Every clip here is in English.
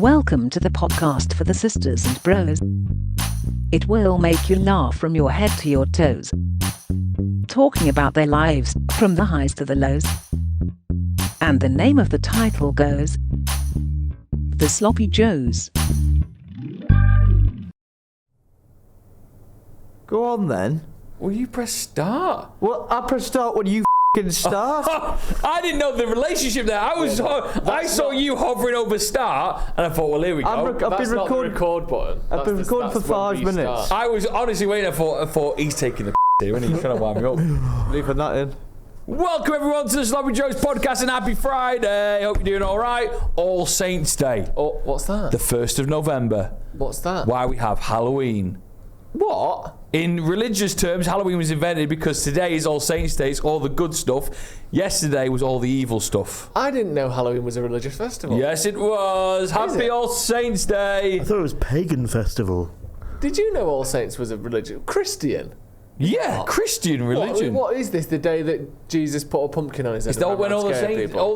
Welcome to the podcast for the sisters and bros. It will make you laugh from your head to your toes. Talking about their lives, from the highs to the lows. And the name of the title goes, The Sloppy Joes. Go on then. Well, you press start. Well, I press start when you start. I didn't know the relationship there. I saw you hovering over start, and I thought, well, here we go. I've been recording. Record button. I've been recording for 5 minutes. I was honestly waiting. I thought he's taking the here, and he's trying to wind me up. Leaving that in. Welcome everyone to the SloppyJoesPodcast, and happy Friday. Hope you're doing all right. All Saints Day. Oh, what's that? The 1st of November. What's that? Why we have Halloween. What? In religious terms, Halloween was invented because today is All Saints Day, it's all the good stuff. Yesterday was all the evil stuff. I didn't know Halloween was a religious festival. Yes, it was. Happy All Saints Day. I thought it was pagan festival. Did you know All Saints was a religion? Christian? Yeah, What? Christian religion. What is this? The day that Jesus put a pumpkin on his head? It's when all the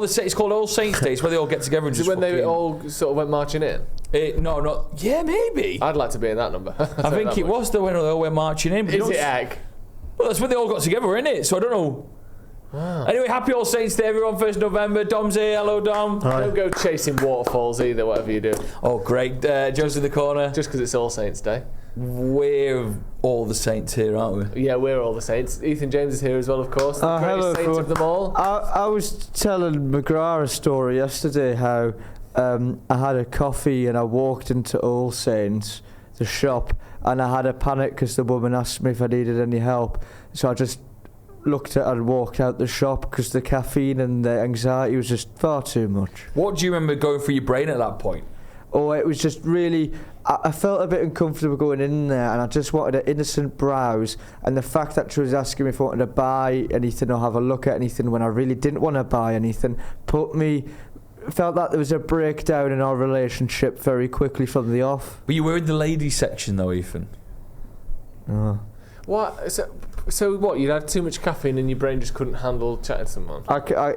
saints, it's called All Saints Day. It's where they all get together and Is it when they all sort of went marching in? Yeah, maybe. I'd like to be in that number. I think it was when they all went marching in. Is it egg? Well, that's when they all got together, isn't it? So I don't know. Wow. Anyway, happy All Saints Day, everyone. 1st November. Dom's here. Hello, Dom. Hi. Don't go chasing waterfalls either, whatever you do. Oh, great. Joe's in the corner. Just because it's All Saints Day. We're all the saints here, aren't we? Yeah, we're all the saints. Ethan James is here as well, of course. The greatest saint of them all. I was telling McGrath a story yesterday how I had a coffee and I walked into All Saints, the shop, and I had a panic because the woman asked me if I needed any help. So I just looked at her and walked out the shop because the caffeine and the anxiety was just far too much. What do you remember going through your brain at that point? Oh, it was just really... I felt a bit uncomfortable going in there, and I just wanted an innocent browse, and the fact that she was asking me if I wanted to buy anything or have a look at anything when I really didn't want to buy anything felt like there was a breakdown in our relationship very quickly from the off. But you were in the ladies section though, Ethan. Oh. What? So what? You'd had too much caffeine and your brain just couldn't handle chatting to someone?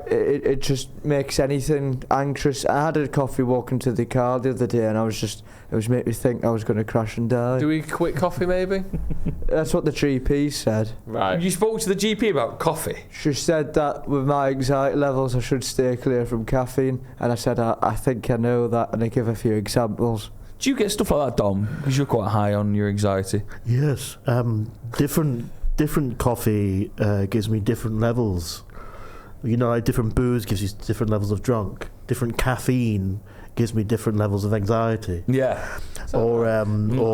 It just makes anything anxious. I had a coffee walking to the car the other day, and it was making me think I was going to crash and die. Do we quit coffee maybe? That's what the GP said. Right. You spoke to the GP about coffee? She said that with my anxiety levels I should stay clear from caffeine, and I said I think I know that, and I give a few examples. Do you get stuff like that, Dom? Because you're quite high on your anxiety. Yes, different coffee gives me different levels. You know, like different booze gives you different levels of drunk. Different caffeine gives me different levels of anxiety. Yeah. Or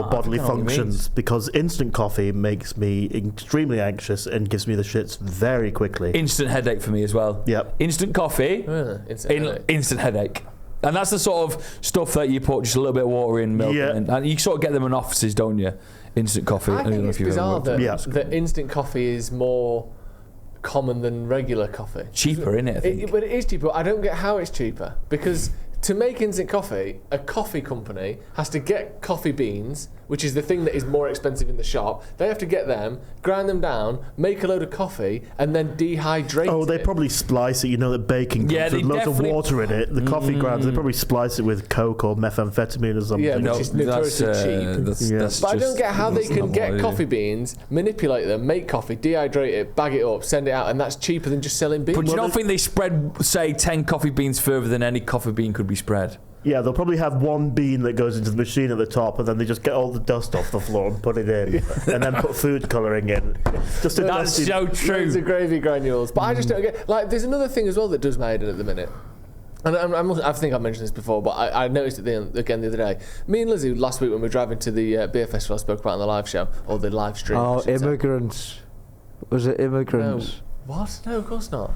bodily functions. Means. Because instant coffee makes me extremely anxious and gives me the shits very quickly. Instant headache for me as well. Yep. Instant coffee. Instant headache. And that's the sort of stuff that you put just a little bit of water in, milk, and you sort of get them in offices, don't you? Instant coffee. I think it's bizarre that instant coffee is more common than regular coffee. Cheaper, isn't it? I think. But it is cheaper. I don't get how it's cheaper, because to make instant coffee, a coffee company has to get coffee beans, which is the thing that is more expensive in the shop. They have to get them, grind them down, make a load of coffee, and then dehydrate it. Oh, they probably splice it. You know, the baking comes with loads of water in it. The coffee grounds, they probably splice it with coke or methamphetamine or something. Yeah, which is notoriously cheap. But I don't get how they can get coffee beans, manipulate them, make coffee, dehydrate it, bag it up, send it out, and that's cheaper than just selling beans. But you don't think they spread, say, 10 coffee beans further than any coffee bean could be spread? Yeah, they'll probably have one bean that goes into the machine at the top, and then they just get all the dust off the floor and put it in, and then put food colouring in. Just That's so true. Loads of gravy granules. But I just don't get... Like, there's another thing as well that does my head in at the minute. And I think I've mentioned this before, but I noticed it again the other day. Me and Lizzie, last week when we were driving to the beer festival I spoke about on the live show, or the live stream. Oh, Immigrants. Was it Immigrants? No. What? No, of course not.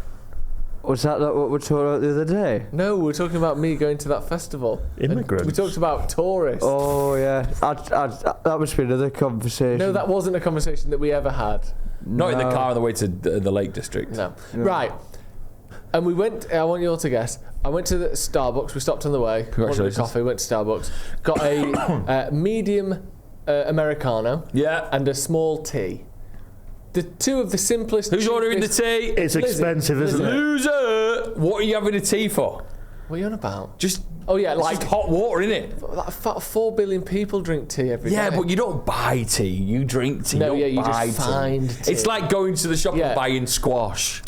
Was that what we were talking about the other day? No, we were talking about me going to that festival. Immigrants? We talked about tourists. Oh, yeah. That must be another conversation. No, that wasn't a conversation that we ever had. Not in the car on the way to the Lake District. No. Right. And we went, I want you all to guess, I went to the Starbucks, we stopped on the way, wanted a coffee, went to Starbucks, got a medium Americano and a small tea. The two of the simplest... Who's ordering the tea? It's expensive, isn't it? Loser! What are you having a tea for? What are you on about? Just like hot water, innit? Like 4 billion people drink tea every day. Yeah, but you don't buy tea. You drink tea. No, you just buy find tea. It's like going to the shop and buying squash.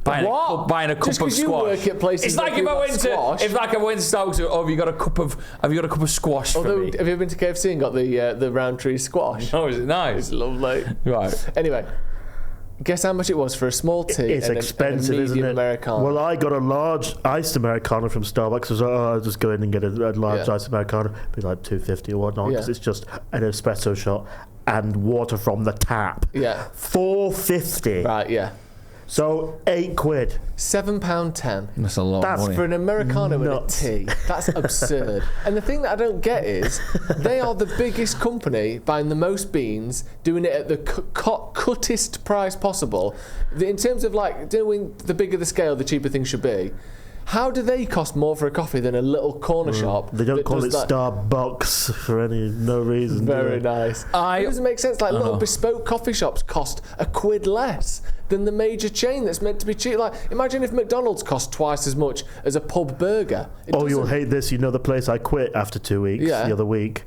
Buying a cup Just of squash. You work at places it's like if I went to Starbucks. Oh, have you got a cup of squash for me? Have you ever been to KFC and got the round tree squash? Oh, is it nice? It's lovely. Right. Anyway, guess how much it was for a small tea? It's expensive, and a isn't medium it? Americano. Well, I got a large iced Americano from Starbucks. I was like, I'll just go in and get a large iced Americano. Be like $2.50 or whatnot, because it's just an espresso shot and water from the tap. Yeah. $4.50. Right. Yeah. So £8. £7.10. That's a lot of money. For an Americano Nuts. and a tea. That's absurd. And the thing that I don't get is they are the biggest company buying the most beans, doing it at the cuttest price possible. In terms of like doing the bigger the scale, the cheaper things should be. How do they cost more for a coffee than a little corner shop? They don't call it Starbucks for no reason. Very nice. It doesn't make sense. Like little bespoke coffee shops cost £1 less than the major chain that's meant to be cheap. Like, imagine if McDonald's cost twice as much as a pub burger. You'll hate this. You know the place I quit after 2 weeks the other week.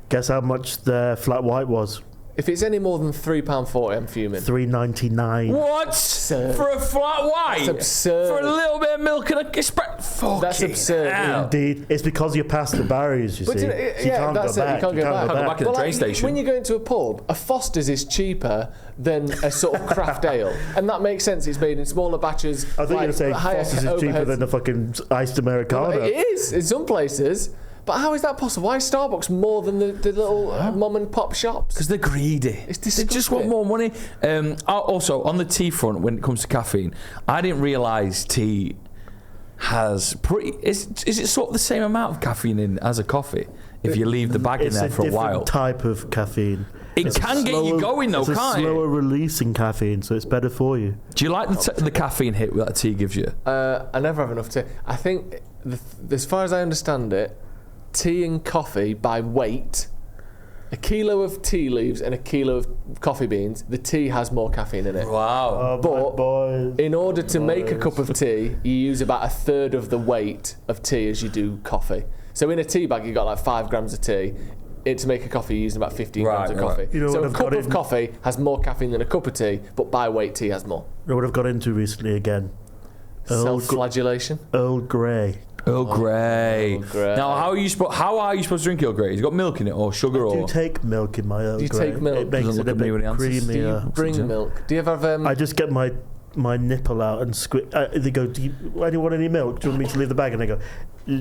Guess how much their flat white was? If it's any more than £3.40, I'm fuming. $3.99. What? Absurd. For a flat white? That's absurd. For a little bit of milk and a espresso? That's absurd. Indeed. It's because you're past the barriers, you see. You can't go back. You can't go back in the train station. When you go into a pub, a Foster's is cheaper than a sort of craft ale. And that makes sense. It's made in smaller batches. I thought you were going to say Foster's is cheaper than a fucking iced Americano. Well, it is in some places. But how is that possible? Why is Starbucks more than the little mom and pop shops? Because they're greedy. It's disgusting. They just want more money. Also, on the tea front, when it comes to caffeine, I didn't realise tea has is it sort of the same amount of caffeine in as a coffee if you leave the bag in there for a while? It's a different type of caffeine. It can get you going though, can't it? It's a slower releasing caffeine, so it's better for you. Do you like the caffeine hit that tea gives you? I never have enough tea. I think, as far as I understand it, tea and coffee by weight, a kilo of tea leaves and a kilo of coffee beans, the tea has more caffeine in it. Wow. But in order to make a cup of tea, you use about 1/3 of the weight of tea as you do coffee. So in a tea bag, you've got like 5 grams of tea. To make a coffee, you're using about 15 grams of coffee. You know so a cup of coffee has more caffeine than a cup of tea, but by weight, tea has more. You know what I've got into recently again? Self-flagellation? Earl Grey. Earl Grey. Now, how are you supposed to drink Earl Grey? Has it got milk in it or sugar? I do take milk in my Earl Grey. Do you take milk? It makes it a bit creamier. Do you bring milk? Do you ever have... I just get my nipple out and squeeze. They go, do you want any milk? Do you want me to leave the bag? And I go,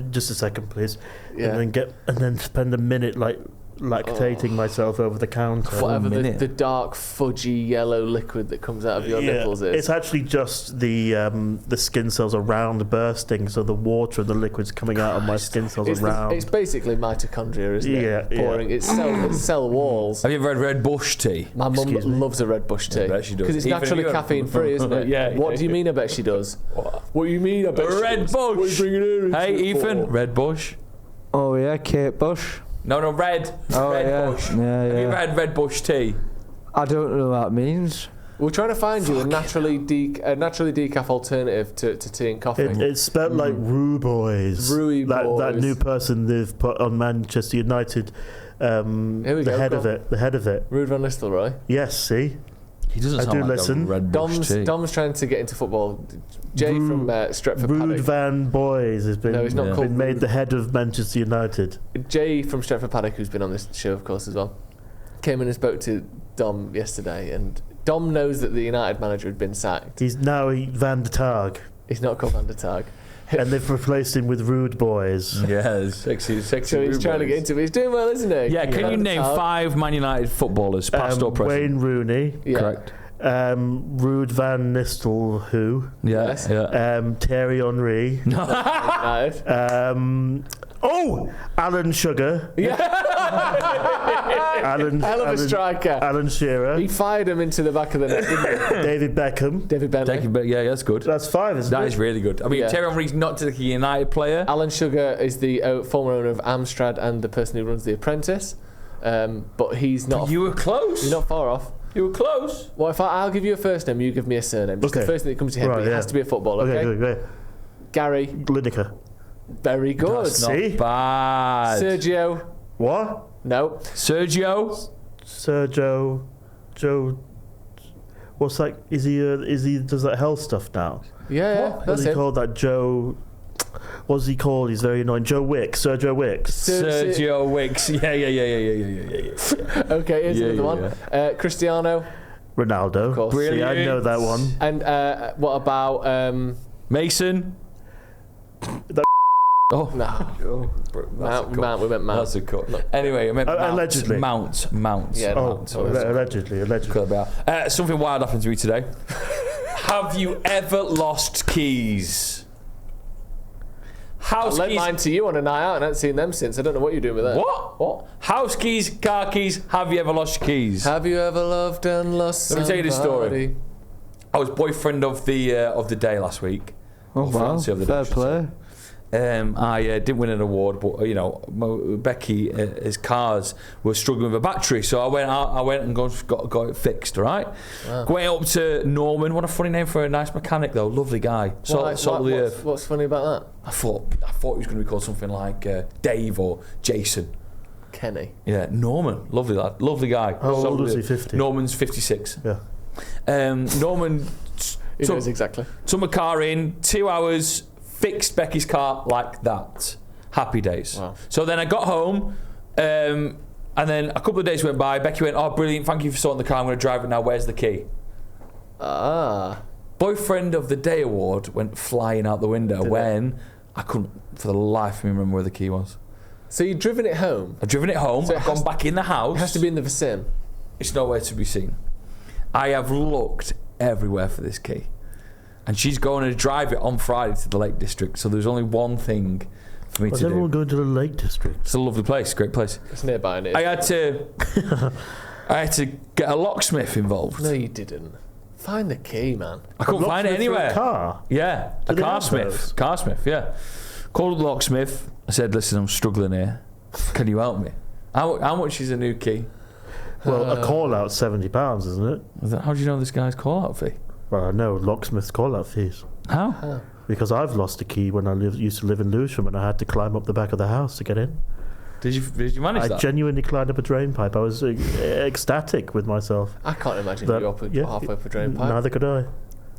just a second, please. Yeah. And then spend a minute like lactating myself over the counter. Whatever the dark, fudgy, yellow liquid that comes out of your nipples is. It's actually just the skin cells around bursting, so the water and the liquid's coming out of my skin cells around. It's basically mitochondria, isn't it? Yeah. Pouring. It's cell walls. Have you ever had Red Bush tea? My mum loves a Red Bush tea. I bet she does. Because it's naturally caffeine-free, isn't it? Yeah. What do you mean I bet she does? What do you mean I bet she Red does? Bush. What are you bringing her into Hey, it Ethan. for? Red Bush. Oh yeah, Kate Bush. No, red. Oh, Red yeah. Bush. Yeah, Have you ever had Red Bush tea? I don't know what that means. We're trying to find you a naturally decaf alternative to tea and coffee. It's spelled like Rue Boys. Rui that Boys. new person they've put on Manchester United. The head of it. Ruud van Nistelrooy. Yes, see? He doesn't I sound do like listen. a Red Bush tea. Dom's trying to get into football. Jay from Stretford Ruud Paddock. van Boys has been, No, he's not called been made Ruud. the head of Manchester United. Jay from Stretford Paddock, who's been on this show, of course, as well, came in and spoke to Dom yesterday, and Dom knows that the United manager had been sacked. He's now Van der Targ, He's not called Van der Targ. and they've replaced him with Rude Boys. Yeah, sexy. So he's trying to get into it. He's doing well, isn't he? Yeah, can you name 5 Man United footballers, past or present? Wayne Rooney. Yeah. Correct. Ruud van Nistelrooy. Yes. Yeah. Thierry Henry. United. Alan Sugar. Hell of a striker. Alan Shearer. He fired him into the back of the net, didn't he? David Beckham. David Bentley. Yeah, that's good. That's 5, isn't it? That is really good. I mean, Yeah. Thierry Henry's not a United player. Alan Sugar is the former owner of Amstrad and the person who runs The Apprentice. But he's not. You were close. You're not far off. You were close. Well, if I'll give you a first name, you give me a surname. Just the first thing that comes to your head, but it has to be a footballer, okay? Okay. Gary. Lineker. Very good. That's not bad. Sergio. What? No. Sergio. Joe. What's that? Is he does that health stuff now? Yeah, What's that's he it. called? That Joe. What's he called? He's very annoying. Sergio Wicks. Sergio Wicks. Yeah. Okay, here's another one. Cristiano. Ronaldo. Of course. See, I know that one. And what about Mason? No. Mount. We meant Mount. That's a cut. Anyway, I meant allegedly. Mount. Yeah. Allegedly. Something wild happened to me today. Have you ever lost keys? I lent mine to you on a night out and I haven't seen them since. I don't know what you're doing with that. What? House keys, car keys. Have you ever lost your keys? Have you ever loved and lost somebody? Let me tell you this story. I was boyfriend of the day last week. Oh wow, fair play. I didn't win an award, but Becky, his cars were struggling with a battery, so I went and got it fixed. All right, wow. Going up to Norman. What a funny name for a nice mechanic, though. Lovely guy. Salt of the earth. What's funny about that? I thought he was going to be called something like Dave or Jason. Kenny. Yeah, Norman. Lovely lad. Lovely guy. How old was he? 50. Norman's 56. Yeah. Norman. He knows exactly. Took my car in 2 hours. Fixed Becky's car like that. Happy days. Wow. So then I got home, and then a couple of days went by. Becky went, "Oh, brilliant! Thank you for sorting the car. I'm going to drive it now. Where's the key?" Boyfriend of the Day award went flying out the window when I couldn't, for the life of me, remember where the key was. So you've driven it home? I've driven it home. So I've gone back in the house. It has to be in the vicinity. It's nowhere to be seen. I have looked everywhere for this key. And she's going to drive it on Friday to the Lake District. So there's only one thing for me to do. Why's everyone going to the Lake District? It's a lovely place, great place. It's nearby. Isn't it? I had to get a locksmith involved. No, you didn't. Find the key, man. I couldn't find it anywhere. A car? Yeah, a carsmith. Carsmith, yeah. Called the locksmith. I said, "Listen, I'm struggling here. Can you help me? How much is a new key?" Well, a call out's £70, isn't it? How do you know this guy's call out fee? Well, I know locksmith's call-out fees. How? Because I've lost a key when I used to live in Lewisham and I had to climb up the back of the house to get in. Did you manage that? I genuinely climbed up a drain pipe. I was ecstatic with myself. I can't imagine you up halfway up a drain pipe. Neither could I.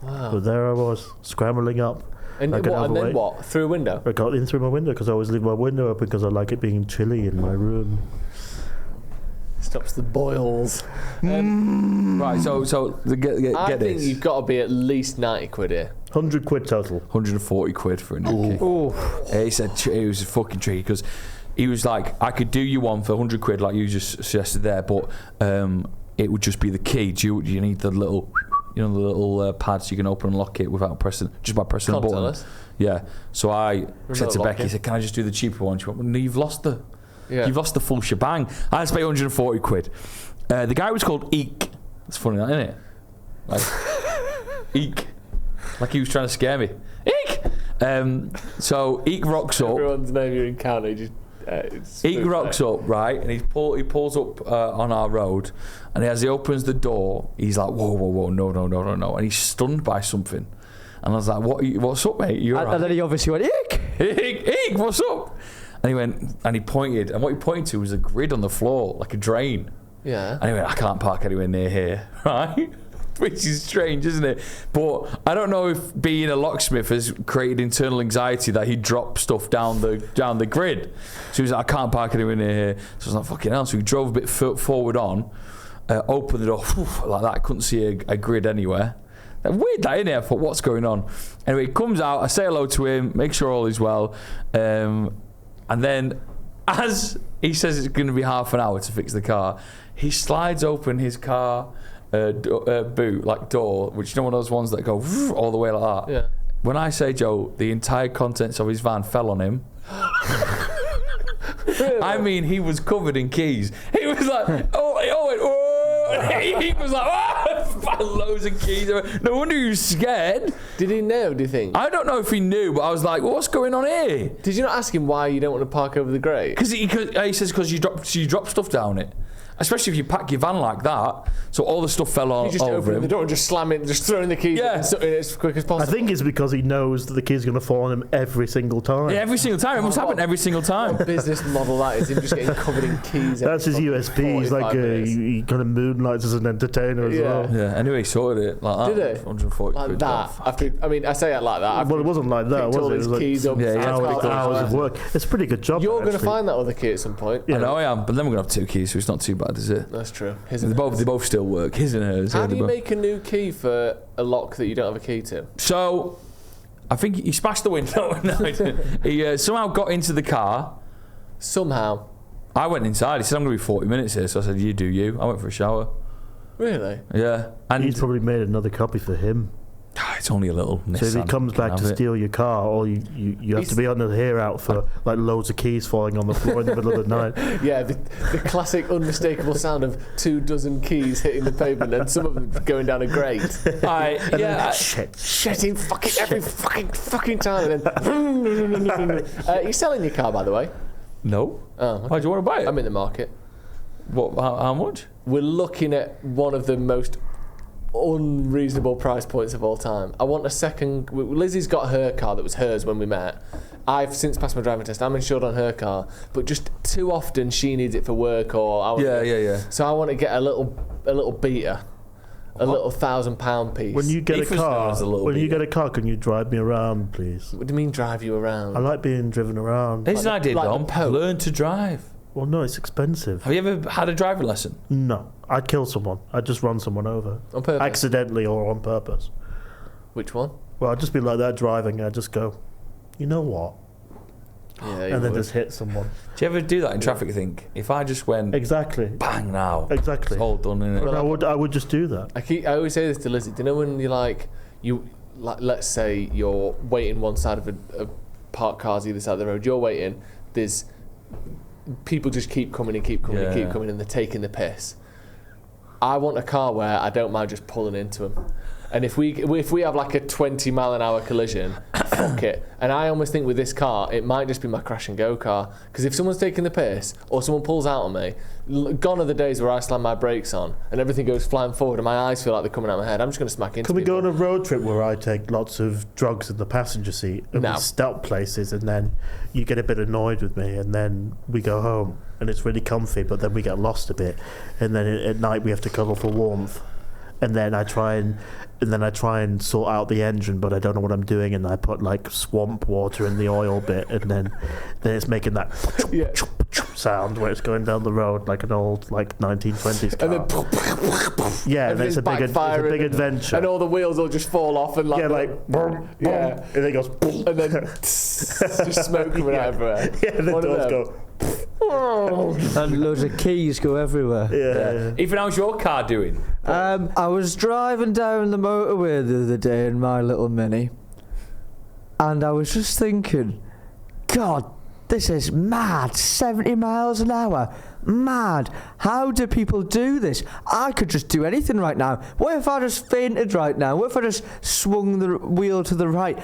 Wow. But there I was, scrambling up. And then what? Through a window? I got in through my window because I always leave my window open because I like it being chilly in my room. Stops the boils. Right, so get I think this. you've got to be at least 90 quid here. 100 quid total. 140 quid for a new key. He said it was fucking tricky because he was like, I could do you one for 100 quid like you just suggested there, but it would just be the key. Do you need the little, the little pad so you can open and lock it without pressing a button? Yeah. So I said to Becky, "Can I just do the cheaper one?" She went, "Well, no, you've lost the full shebang." I had to pay 140 quid. The guy was called Eek. It's funny, that, isn't it? Like Eek, like he was trying to scare me. Eek. So Eek rocks up. Everyone's name you encounter just. Eek rocks up, right, and he pulls up on our road, and as he opens the door, he's like, whoa, no, and he's stunned by something, and I was like, what's up, mate? And then he obviously went, Eek, what's up? And he went, and he pointed, and what he pointed to was a grid on the floor, like a drain. Yeah. And he went, I can't park anywhere near here, right? Which is strange, isn't it? But I don't know if being a locksmith has created internal anxiety that he dropped stuff down the grid. So he was like, I can't park anywhere near here. So I was like, fucking hell. So he drove a bit forward on, opened the door, like that. I couldn't see a grid anywhere. Weird that, innit? I thought, what's going on? Anyway, he comes out, I say hello to him, make sure all is well. And then, as he says it's going to be half an hour to fix the car, he slides open his car boot, like door, which one of those ones that go all the way like that. Yeah. When I say, Joe, the entire contents of his van fell on him. Really? I mean, he was covered in keys. He was like, he was like, loads of keys. No wonder he was scared. Did he know, do you think? I don't know if he knew, but I was like, what's going on here? Did you not ask him why you don't want to park over the grate? Because he says, because you drop stuff down it. especially if you pack your van like that. So all the stuff fell over him. You just open the door and just slam it, just throwing the keys in as quick as possible. I think it's because he knows that the key's going to fall on him every single time. Yeah, every single time. It must happen every single time. What business model that is, him just getting covered in keys. That's his USP. He's like he kind of moonlights as an entertainer as well. Yeah. Anyway, he sorted it like that. Did he? 140 like quid that. After, I mean, I say it like that. Well, it wasn't like that, was it? It was like keys up. hours of work. It's a pretty good job. You're going to find that other key at some point. I know I am, but then we're going to have 2 keys, so it's not too bad, is it? That's true. They both still work. His and hers. How do you make a new key for a lock that you don't have a key to? So, I think he smashed the window. No, he somehow got into the car. Somehow. I went inside. He said, I'm going to be 40 minutes here. So I said, you do you. I went for a shower. Really? Yeah. And he's probably made another copy for him. It's only a little Nissan. So if he comes back to steal your car, or you have to be on the hear out for like loads of keys falling on the floor in the middle of the night. Yeah, the classic unmistakable sound of 24 keys hitting the pavement and some of them going down a grate. Shitting fucking every fucking time. And then you're selling your car, by the way? No. Oh, okay. Why do you want to buy it? I'm in the market. What? How much? We're looking at one of the most unreasonable price points of all time. I want a second. Lizzie's got her car that was hers when we met. I've since passed my driving test. I'm insured on her car, but just too often she needs it for work or So I want to get a little beater, a little £1,000 piece. When you get a car, can you drive me around, please? What do you mean drive you around? I like being driven around. Here's an idea, Dom. Learn to drive. Well, no, it's expensive. Have you ever had a driving lesson? No. I'd kill someone. I'd just run someone over. On purpose? Accidentally or on purpose. Which one? Well, I'd just be like that driving and I'd just go, you know what? Yeah, and then just hit someone. Do you ever do that in traffic? You think, if I just went... Exactly. Bang now. Exactly. It's all done, innit? Well, I would just do that. I always say this to Lizzie. Do you know when let's say you're waiting one side of a parked cars either side of the road, you're waiting, there's... people just keep coming and keep coming and keep coming and they're taking the piss. I want a car where I don't mind just pulling into them. And if we have like a 20-mile-an-hour collision, fuck it. And I almost think with this car, it might just be my crash and go car. Because if someone's taking the piss or someone pulls out on me, gone are the days where I slam my brakes on and everything goes flying forward and my eyes feel like they're coming out of my head. I'm just going to smack into Can we people. go on a road trip where I take lots of drugs in the passenger seat and we stop places and then you get a bit annoyed with me and then we go home and it's really comfy but then we get lost a bit and then at night we have to cuddle for warmth and then I try and sort out the engine but I don't know what I'm doing and I put like swamp water in the oil bit and then it's making that sound where it's going down the road like an old like 1920s car. And then it's a big adventure. And all the wheels will just fall off and like and then it goes and then just smoke coming out everywhere. Yeah, and the doors go and loads of keys go everywhere. Yeah. Even how's your car doing? I was driving down the motorway the other day in my little Mini, and I was just thinking, God, this is mad. 70 miles an hour. Mad. How do people do this? I could just do anything right now. What if I just fainted right now? What if I just swung the wheel to the right?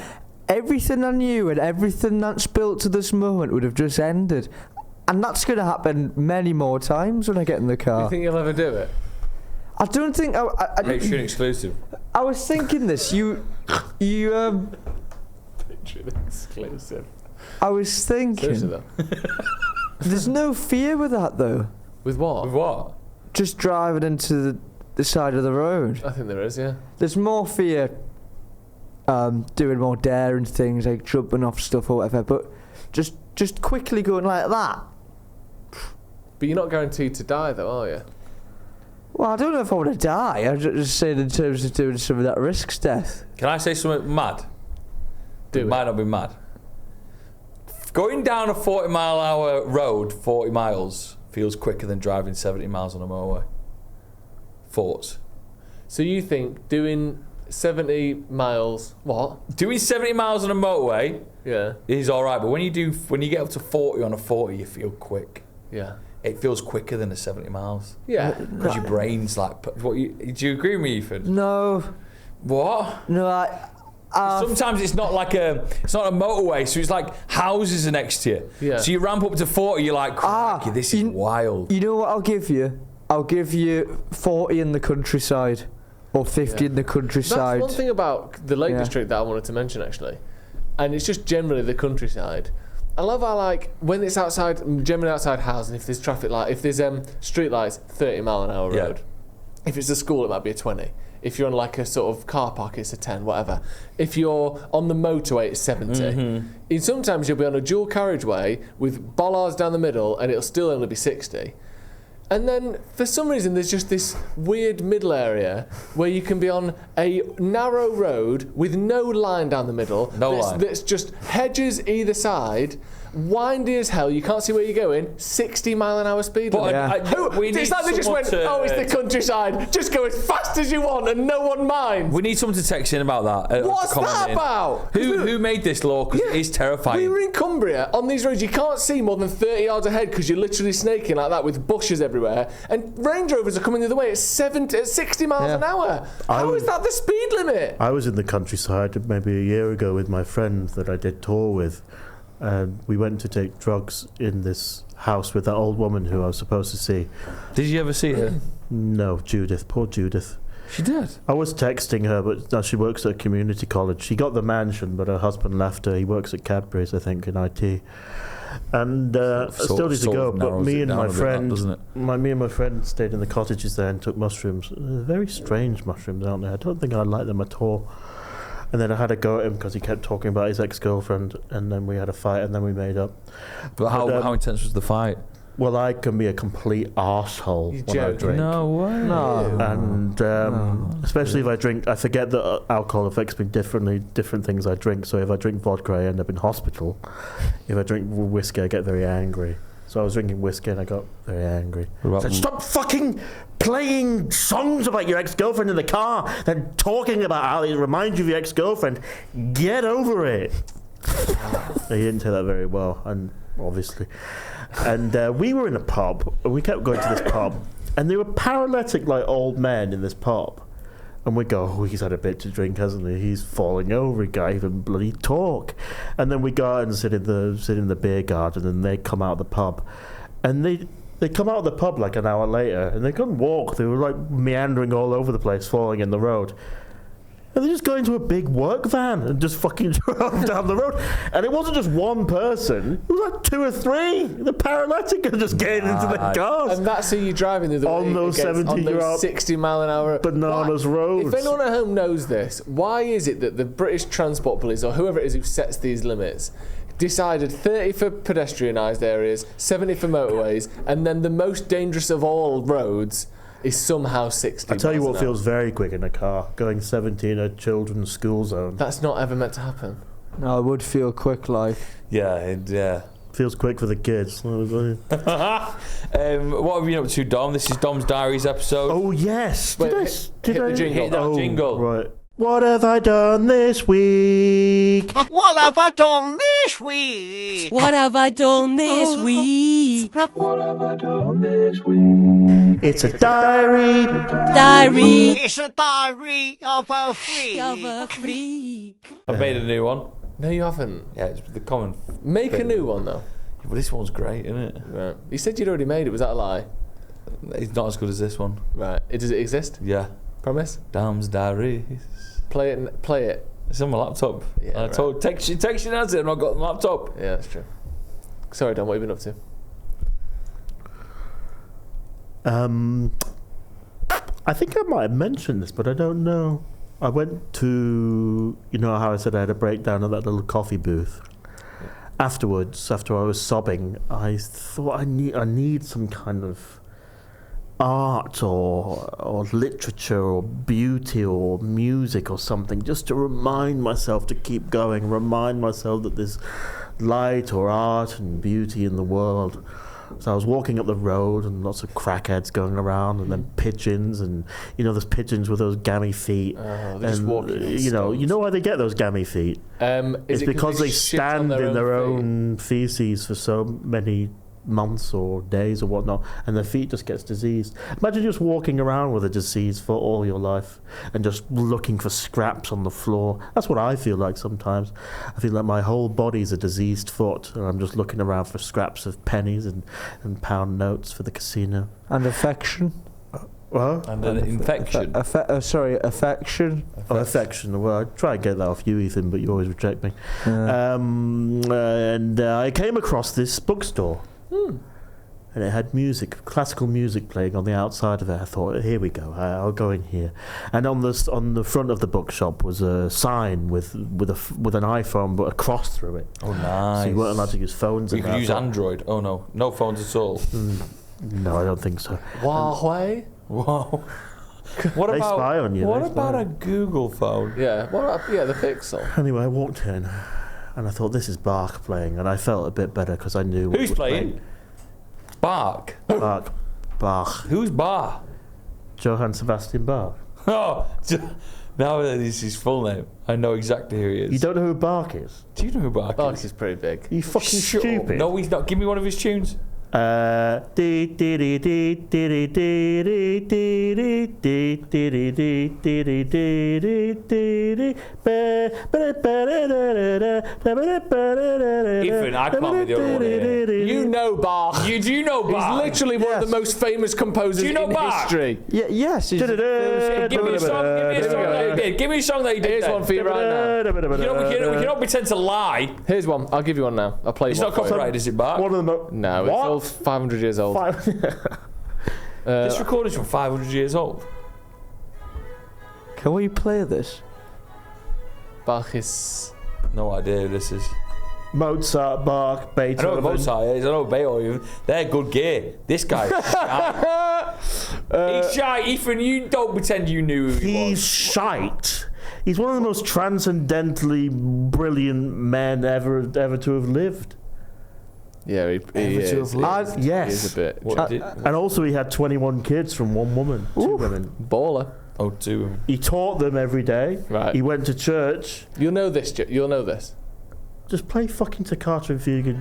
Everything I knew and everything that's built to this moment would have just ended. And that's going to happen many more times when I get in the car. Do you think you'll ever do it? I don't think... Patreon exclusive. I was thinking this. Patreon exclusive. I was thinking... There's no fear with that, though. With what? With what? Just driving into the side of the road. I think there is, yeah. There's more fear doing more daring things, like jumping off stuff or whatever, but just quickly going like that. But you're not guaranteed to die, though, are you? Well, I don't know if I want to die. I'm just saying in terms of doing something that risks death. Can I say something mad? It might not be mad. Going down a 40-mile-an-hour road, 40 miles, feels quicker than driving 70 miles on a motorway. Thoughts? So you think doing 70 miles... What? Doing 70 miles on a motorway is all right, but when you get up to 40 on a 40, you feel quick. Yeah. It feels quicker than the 70 miles. Yeah. Because your brain's like... do you agree with me, Ethan? No. What? No, sometimes it's not like it's not a motorway, so it's like houses are next to you. Yeah. So you ramp up to 40, you're like, crikey, this is wild. You know what I'll give you? I'll give you 40 in the countryside, or 50 in the countryside. That's one thing about the Lake District that I wanted to mention, actually. And it's just generally the countryside. I love how, like, when it's outside, generally outside housing, if there's traffic light, if there's street lights, 30 mile an hour road. If it's a school, it might be a 20. If you're on like a sort of car park, it's a 10, whatever. If you're on the motorway, it's 70. And sometimes you'll be on a dual carriageway with bollards down the middle, and it'll still only be 60. And then, for some reason, there's just this weird middle area where you can be on a narrow road with no line down the middle. That's just hedges either side, windy as hell, you can't see where you're going, 60 mile an hour speed limit. It's like they just went, it's the countryside, just go as fast as you want and no one minds. We need someone to text in about that. What's that about? Who made this law? Because it is terrifying. We were in Cumbria, on these roads you can't see more than 30 yards ahead because you're literally snaking like that with bushes everywhere, and Range Rovers are coming the other way at 60 miles an hour. How is that the speed limit? I was in the countryside maybe a year ago with my friend that I did tour with. And we went to take drugs in this house with that old woman who I was supposed to see. Did you ever see her? No, Judith. Poor Judith. She did? I was texting her, but now she works at a community college. She got the mansion, but her husband left her. He works at Cadbury's, I think, in IT. And still needs to go. But me and my friend stayed in the cottages there and took mushrooms. Very strange mushrooms, aren't they? I don't think I like them at all. And then I had a go at him because he kept talking about his ex-girlfriend, and then we had a fight, and then we made up. But how intense was the fight? Well, I can be a complete arsehole when I drink. No way. No. And especially if I drink, I forget that alcohol affects me differently, different things I drink. So if I drink vodka, I end up in hospital. If I drink whiskey, I get very angry. So I was drinking whiskey and I got very angry. Said, stop fucking playing songs about your ex-girlfriend in the car, then talking about how it reminds you of your ex-girlfriend. Get over it. He didn't take that very well, and obviously. And we were in a pub, and we kept going to this pub, and there were paralytic, like, old men in this pub. And we go, oh, he's had a bit to drink, hasn't he? He's falling over. He can't even bloody talk. And then we go out and sit in the beer garden, and they come out of the pub. And they come out of the pub like an hour later, and they couldn't walk. They were like meandering all over the place, falling in the road. And they just got into a big work van and just fucking drove down the road. And it wasn't just one person. It was like 2 or 3. The paralytic are just getting into the cars. And that's who you're driving the other on way those 70-year-old 60 mile an hour bananas roads. If anyone at home knows this, why is it that the British Transport Police, or whoever it is who sets these limits, decided 30 for pedestrianised areas, 70 for motorways, and then the most dangerous of all roads is somehow 60. I tell you what feels very quick in a car, going 70 in a children's school zone. That's not ever meant to happen. No, it would feel quick, like. Yeah. Feels quick for the kids. What have you been up to, Dom? This is Dom's Diaries episode. Oh, yes. Did I hit that jingle? Right. What have I done this week? What have I done this week? What have I done this week? What have I done this week? It's a diary. It's a diary of a freak. I've made a new one. No, you haven't. Yeah, it's the common. Make a new one, though. Yeah, but this one's great, isn't it? Right. You said you'd already made it. Was that a lie? It's not as good as this one. Right. Does it exist? Yeah. Promise? Dom's Diaries. Play it. It's on my laptop. Yeah, I told text you has it, and I've got the laptop. Yeah, that's true. Sorry, Dom, what have you been up to? I think I might have mentioned this, but I don't know. I went to, you know how I said I had a breakdown at that little coffee booth. Yeah. Afterwards, after I was sobbing, I thought I need some kind of art or literature or beauty or music or something, just to remind myself to keep going, remind myself that there's light or art and beauty in the world. So I was walking up the road and lots of crackheads going around, and then pigeons, and there's pigeons with those gammy feet. They're just walking. You know why they get those gammy feet? It's because they stand in their own feces for so many months or days or whatnot, and their feet just gets diseased. Imagine just walking around with a diseased foot all your life and just looking for scraps on the floor. That's what I feel like sometimes. I feel like my whole body's a diseased foot, and I'm just looking around for scraps of pennies and pound notes for the casino. And affection. What? And an infection. Affection. Oh, affection. Well, I try and get that off you, Ethan, but you always reject me. And I came across this bookstore. And it had music, classical music playing on the outside of it. I thought, here we go, I'll go in here. And on the front of the bookshop was a sign with an iPhone but a cross through it. Oh, nice. So you weren't allowed to use phones. You could use Android. Oh no phones at all. No, I don't think so. Huawei. Wow. What They about spy on you. What they spy about on a you. Google phone? Yeah. The Pixel. Anyway, I walked in and I thought, this is Bach playing, and I felt a bit better because I knew Who's playing? Bach. Bach. Who's Bach? Johan Sebastian Bach. Oh, now that is his full name. I know exactly who he is. You don't know who Bach is? Do you know who Bach Bach is? is pretty big. You fucking Sure. stupid. No, he's not. Give me one of his tunes. Ethan, I can't be the only one here. You know Bach. You do know Bach. He's literally one of the most famous composers Do you know in Bach? history. Yes. Give me a song. Give me a song that he did. Here's one for you right now. We cannot pretend to lie. Here's one. I'll give you one now. I'll play It's one not for you. copyrighted, is it, Bach? One of them. No, it's all 500 years old. This recording's from 500 years old. Can we play this? Bach is... No idea who this is. Mozart, Bach, I know Beethoven. what Mozart is. I know Beethoven. They're good gear. This guy's shy. He's shy. Ethan, you don't pretend you knew who he He's was. shite. He's one of the most transcendentally brilliant men ever to have lived. Yeah, he is. Yes. He is a bit. And also he had 21 kids from one woman. Two women. Baller. Oh, two. He taught them every day. Right. He went to church. You'll know this. You'll know this. Just play fucking Toccata and Fugue.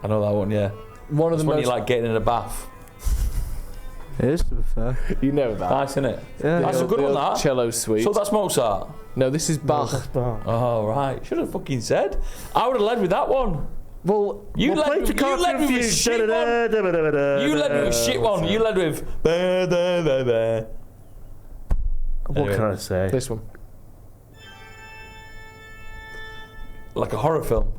I know that one, yeah. One of It's the when most... you like getting in a bath. It is, to be fair. You know that. Nice, isn't it? Yeah. That's a good one, that. Cello suite. So that's Mozart. No, this is Bach. That's Bach. Oh, right. Should have fucking said. I would have led with that one. Well, You Well, play led Toccata with and a Fugue. shit one. You led with a shit one. You led with... What can I say? this one. Like a horror film.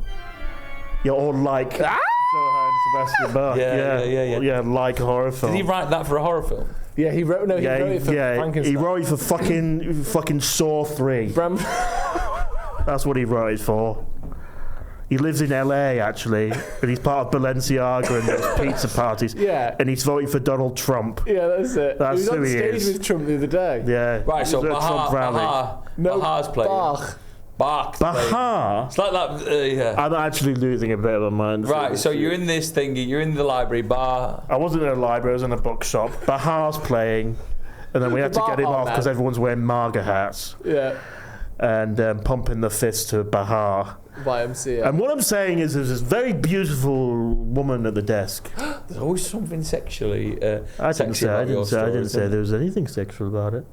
Yeah, or like Johann Sebastian Bach. Yeah. Yeah, like a horror film. Did he write that for a horror film? Yeah, he wrote. No, he wrote it for Frankenstein. He wrote it for fucking Saw 3. That's what he wrote it for. He lives in LA actually, and he's part of Balenciaga and those pizza parties. Yeah. And he's voting for Donald Trump. Yeah, that's it. That's he was who on he stage is. with Trump the other day. Yeah. Right, so He was at a Trump rally. Bach's playing. Bach. Bach. Baha. It's like that, yeah. I'm actually losing a bit of my mind. Right, so you're in this thingy, you're in the library, Bach. I wasn't in a library, I was in a bookshop. Baha's playing, and then we had to get him Baha, off because man. everyone's wearing MAGA hats Yeah. and pumping the fist to Baha. YMCA. And what I'm saying is there's this very beautiful woman at the desk. There's always something sexually I didn't sexy about your say stories, there was anything sexual about it.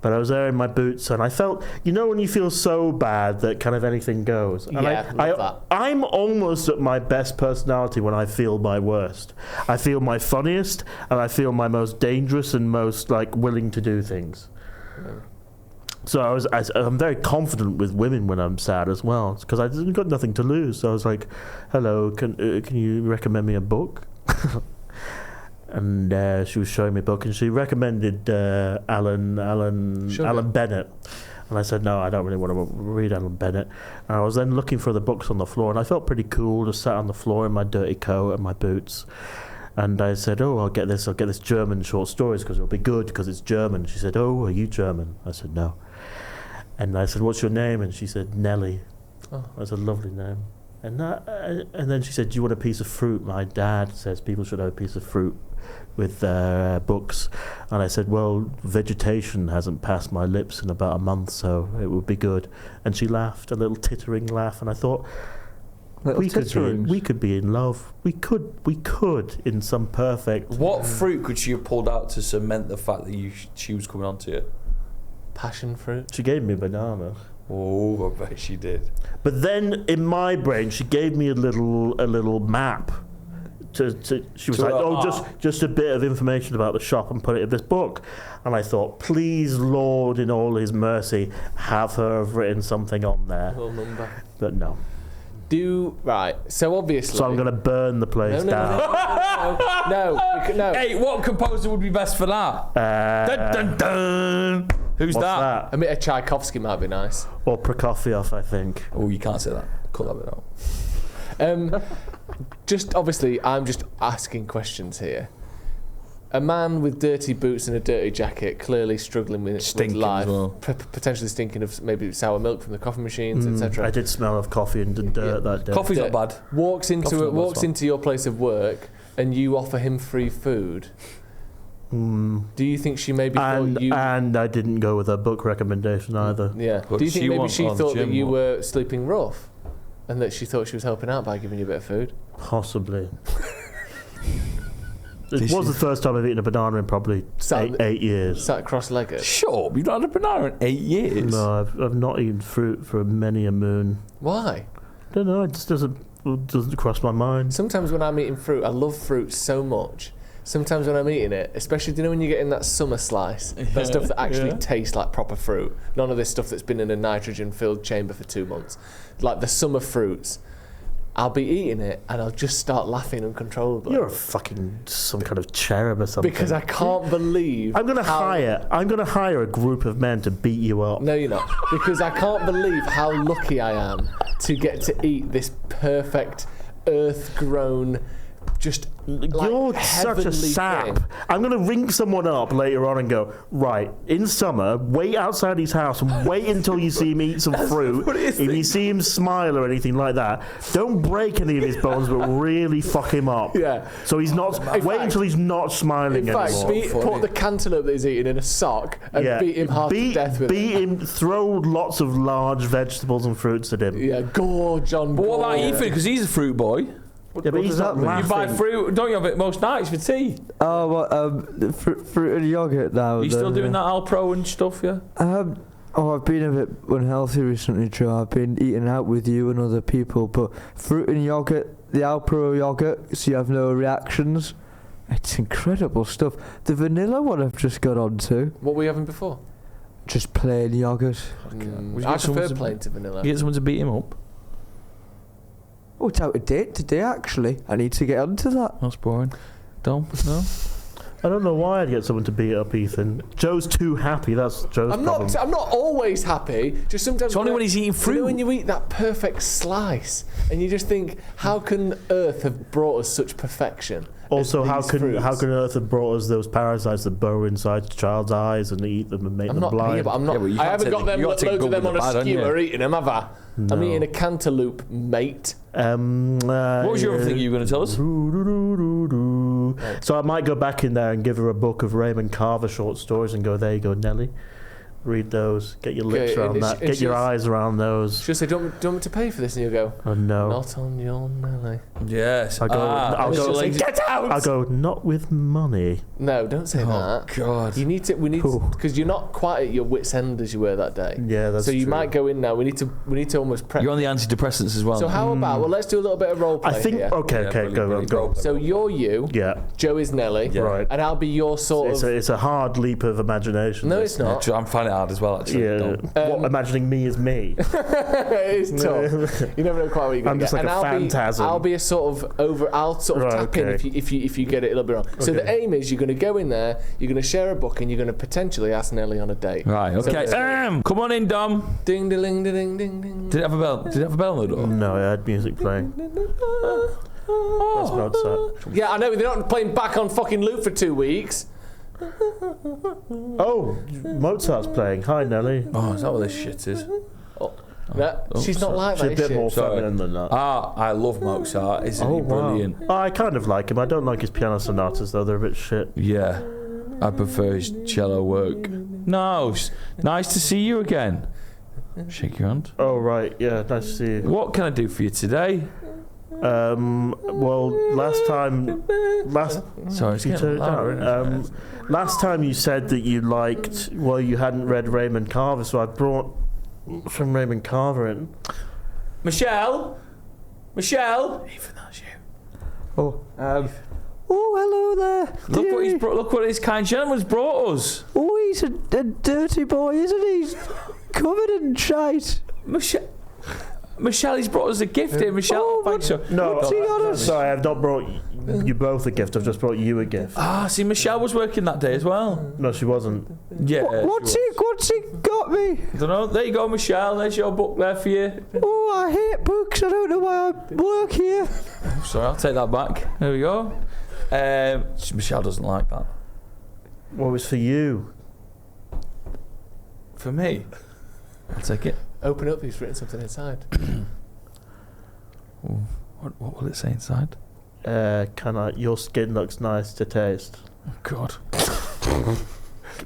But I was there in my boots and I felt, you know when you feel so bad that kind of anything goes? And Yeah, love that. I'm almost at my best personality when I feel my worst. I feel my funniest and I feel my most dangerous and most like willing to do things. So I'm very confident with women when I'm sad as well, because I've got nothing to lose. So I was like, "Hello, can you recommend me a book?" And she was showing me a book, and she recommended Alan Bennett. And I said, no, I don't really want to read Alan Bennett. And I was then looking for the books on the floor, and I felt pretty cool, just sat on the floor in my dirty coat and my boots. And I said, I'll get this German short stories because it'll be good because it's German. She said, are you German? I said, no. And I said, what's your name? And she said, Nelly. Oh, that's a lovely name. And then she said, do you want a piece of fruit? My dad says people should have a piece of fruit with books. And I said, well, vegetation hasn't passed my lips in about a month, so it would be good. And she laughed, a little tittering laugh. And I thought, Little we titterings. could be in love. We could in some perfect. What fruit could she have pulled out to cement the fact that she was coming on to you? Passion fruit. She gave me a banana. Oh, I bet she did. But then in my brain, she gave me a little map. She was like, just a bit of information about the shop and put it in this book. And I thought, please, Lord, in all His mercy, have her have written something on there. Little number. But no. Right. So obviously. So I'm going to burn the place down. No. Hey, what composer would be best for that? Dun, dun, dun. Who's What's that? I mean, a Tchaikovsky might be nice. Or Prokofiev, I think. Oh, you can't say that. Cut that bit out. Just obviously, I'm just asking questions here. A man with dirty boots and a dirty jacket, clearly struggling with life, as well. Potentially stinking of maybe sour milk from the coffee machines, etc. I did smell of coffee and dirt that day. Coffee's not bad. Walks into your place of work, and you offer him free food. Do you think she maybe thought you... And I didn't go with her book recommendation either. Yeah. But Do you think maybe she thought that you one. were sleeping rough? And that she thought she was helping out by giving you a bit of food? Possibly. It was the first time I've eaten a banana in probably 8 years. Sat cross-legged? Sure, you've not had a banana in 8 years. No, I've not eaten fruit for many a moon. Why? I don't know, it just doesn't cross my mind. Sometimes when I'm eating fruit, I love fruit so much. Sometimes when I'm eating it, especially, do you know when you get in that summer slice? That stuff that actually tastes like proper fruit. None of this stuff that's been in a nitrogen-filled chamber for 2 months. Like the summer fruits. I'll be eating it and I'll just start laughing uncontrollably. You're some kind of cherub or something. Because I can't believe... I'm gonna hire a group of men to beat you up. No, you're not. Because I can't believe how lucky I am to get to eat this perfect, earth-grown, just You're such a sap. thing. I'm going to ring someone up later on and go, right, in summer, wait outside his house and wait until you see him eat some fruit. If you see him smile or anything like that, don't break any of his bones, but really fuck him up. Yeah. So he's not, until he's not smiling In fact, anymore. put the cantaloupe that he's eating in a sock and beat him half to death with it. Throw lots of large vegetables and fruits at him. Yeah, gorge on But what about Ethan? Because he's a fruit boy. Yeah, but he's not You buy laughing. fruit, don't you have it most nights for tea? Oh, what, fruit and yogurt now. Are you still doing that Alpro and stuff, yeah? I've been a bit unhealthy recently, Joe. I've been eating out with you and other people, but fruit and yogurt, the Alpro yogurt, so you have no reactions. It's incredible stuff. The vanilla one I've just got onto. What were you having before? Just plain yogurt. I prefer plain to vanilla. You get someone to beat him up? Oh, it's out of date today, actually. I need to get onto that. That's boring. Dom? No? I don't know why I'd get someone to beat up Ethan. Joe's too happy. That's Joe's problem. I'm not always happy. Just sometimes. It's only when he's eating fruit. You know when you eat that perfect slice, and you just think, how can Earth have brought us such perfection? Also, how can fruits? Earth have brought us those parasites that burrow inside child's eyes and eat them and make them blind? Yeah, but I'm not. but you I can't haven't take got them loads of them on a bad, skewer eating them, have I? No. I'm eating a cantaloupe, mate. What was your other thing you were going to tell us? So I might go back in there and give her a book of Raymond Carver short stories and go, there you go, Nelly. Read those. Get your lips around that. Get your eyes around those. She'll say, do you want me to pay for this? And you'll go, Oh, no. not on your Nelly. Yes. I'll go, say, get out! I'll go, not with money. No, don't say that. God. We need to, because you're not quite at your wit's end as you were that day. Yeah, that's So you true. might go in now. We need to almost prep. You're on the antidepressants as well. So how about, let's do a little bit of role play I think, here. okay, go. So you're you, Yeah, Joe is Nelly, right. and I'll be your sort of... It's a hard leap of imagination. No, this. it's not. I'm finding it hard as well, actually. Yeah. What, imagining me as me? It's tough. You never know quite what you're going to get. I'm just like and a phantasm. I'll be a sort of I'll sort of tap in if you get it a little bit wrong. So the aim is you're going to go in there, you're going to share a book, and you're going to potentially ask Nelly on a date. Right, okay. Come on in, Dom. Ding, ding, ding, ding, ding, ding. Did it have a bell? Did it have a bell on the door? No, I had music playing. That's Mozart. Yeah, I know. They're not playing Bach on fucking loop for 2 weeks. Oh, Mozart's playing. Hi, Nelly. Oh, is that what this shit is? She's not like She's that, a bit is she? more feminine than that. I love Mozart. Isn't he brilliant? Oh, I kind of like him. I don't like his piano sonatas, though. They're a bit shit. Yeah. I prefer his cello work. No, nice to see you again. Shake your hand. Oh, right. Yeah, nice to see you. What can I do for you today? Well, last time you said that you liked. Well, you hadn't read Raymond Carver, so I brought some Raymond Carver in. Michelle, even that's you. Oh, hello there. Look what his kind gentleman's brought us. Oh, he's a dirty boy, isn't he? He's covered in shite. Michelle, he's brought us a gift here. Michelle, thanks. Sorry, I've not brought you both a gift. I've just brought you a gift. See, Michelle was working that day as well. No, she wasn't. Yeah. What's he got me? I don't know. There you go, Michelle. There's your book there for you. Oh, I hate books. I don't know why I work here. Sorry, I'll take that back. There we go. Michelle doesn't like that. What was for you? For me? I'll take it. Open up, he's written something inside. What will it say inside? Your skin looks nice to taste. Oh, God.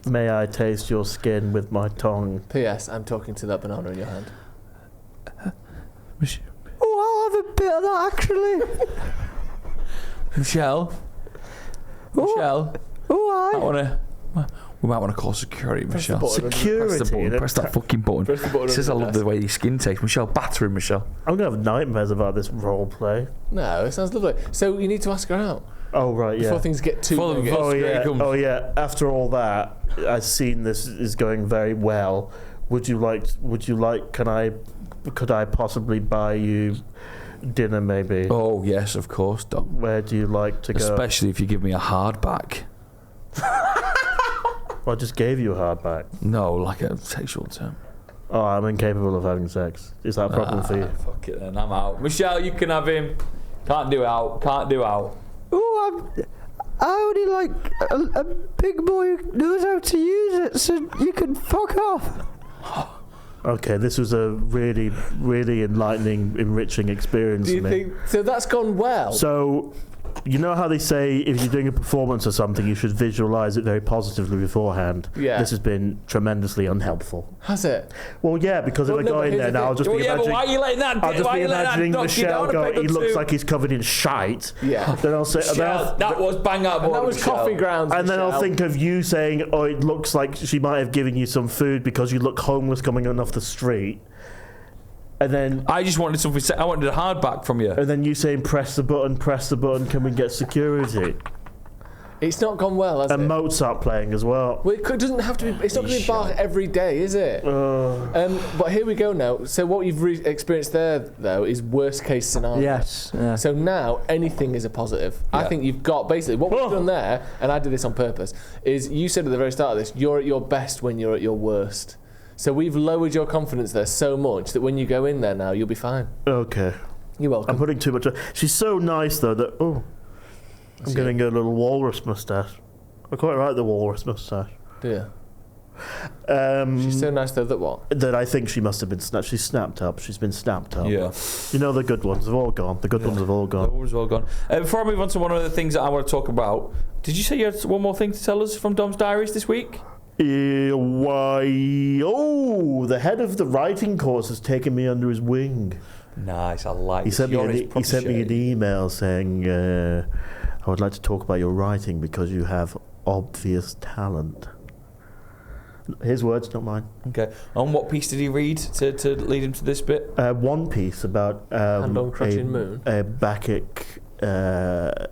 May I taste your skin with my tongue? P.S. I'm talking to that banana in your hand. I'll have a bit of that, actually. Michelle? We might want to call security, Michelle. Security? Press that fucking button. It says I love the way your skin tastes. Michelle, batter him, Michelle. I'm going to have nightmares about this role play. No, it sounds lovely. So you need to ask her out. Oh, right, yeah. Before things get too... Oh, yeah. After all that, I've seen this is going very well. Could I possibly buy you dinner, maybe? Oh, yes, of course, Dom. Where do you like to go? Especially if you give me a hardback. Well, I just gave you a hardback. No, like a sexual term. Oh, I'm incapable of having sex. Is that a problem for you? Fuck it then, I'm out. Michelle, you can have him. Can't do out. Oh, I only like a big boy who knows how to use it, so you can fuck off. Okay, this was a really, really enlightening, enriching experience for me. Do you think... So that's gone well? So... You know how they say if you're doing a performance or something, you should visualise it very positively beforehand? Yeah. This has been tremendously unhelpful. Has it? Well, yeah, because if I go in there now, I'll just be imagining... But why are you letting that... I'll just be imagining Michelle going, he looks like he's covered in shite. Yeah. Then I'll say... Michelle, that was bang out. That was Michelle. coffee grounds, And then Michelle. I'll think of you saying, oh, it looks like she might have given you some food because you look homeless coming in off the street. And then I just wanted something. I wanted a hardback from you. And then you saying, press the button, can we get security? It's not gone well, has it? And Mozart playing as well. Well, it doesn't have to be. It's not going to be Bach every day, is it? But here we go now. So what you've experienced there, though, is worst case scenario. Yes. Yeah. So now anything is a positive. Yeah. I think you've got basically what we've done there, and I did this on purpose. Is you said at the very start of this, you're at your best when you're at your worst. So we've lowered your confidence there so much that when you go in there now, you'll be fine. Okay. You're welcome. I'm putting too much... She's so nice, though, that... Oh, I'm getting a little walrus moustache. I quite like the walrus moustache. Do you? She's so nice, though, that what? That I think she must have been snapped. She's snapped up. She's been snapped up. Yeah. You know, the good ones have all gone. The good ones have all gone. The ones have all gone. Before I move on to one of the things that I want to talk about, did you say you had one more thing to tell us from Dom's Diaries this week? The head of the writing course has taken me under his wing. Nice, I like it. He sent me an email saying, I would like to talk about your writing because you have obvious talent. His words, not mine. Okay. And what piece did he read to lead him to this bit? One piece about Hand on Crutching Moon. A Bacchic